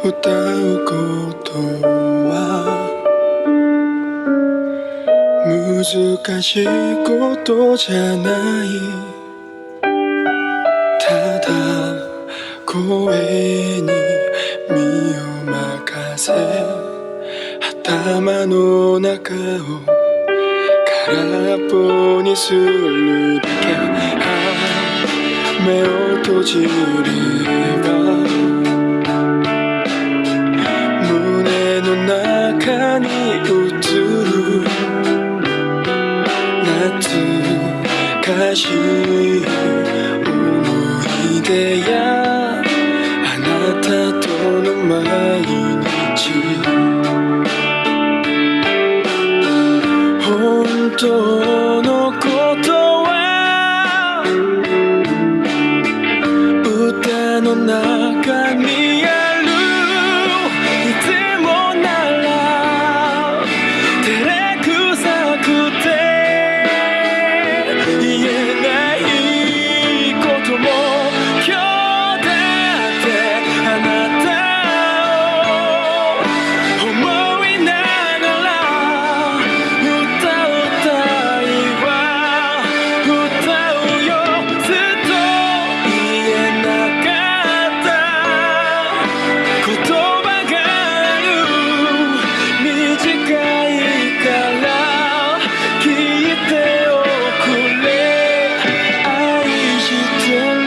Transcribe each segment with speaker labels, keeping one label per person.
Speaker 1: 歌うことは難しいことじゃない。ただ声に身を任せ、頭の中を空っぽにするだけ。目を閉じれば胸の中に映る懐かしい思い出やあなたとの毎日。本当のことは歌の中にある。いつもなら照れくさくて言えないことも今日だってあなたを思いながら歌うたいは歌うよ。ずっと言えなかった言葉がある。短いから聞いておくれ。愛してる。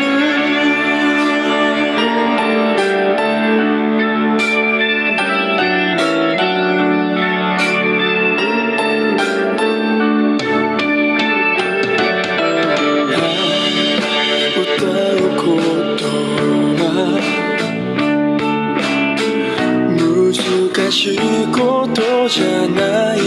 Speaker 1: 歌うことは難しいことじゃない。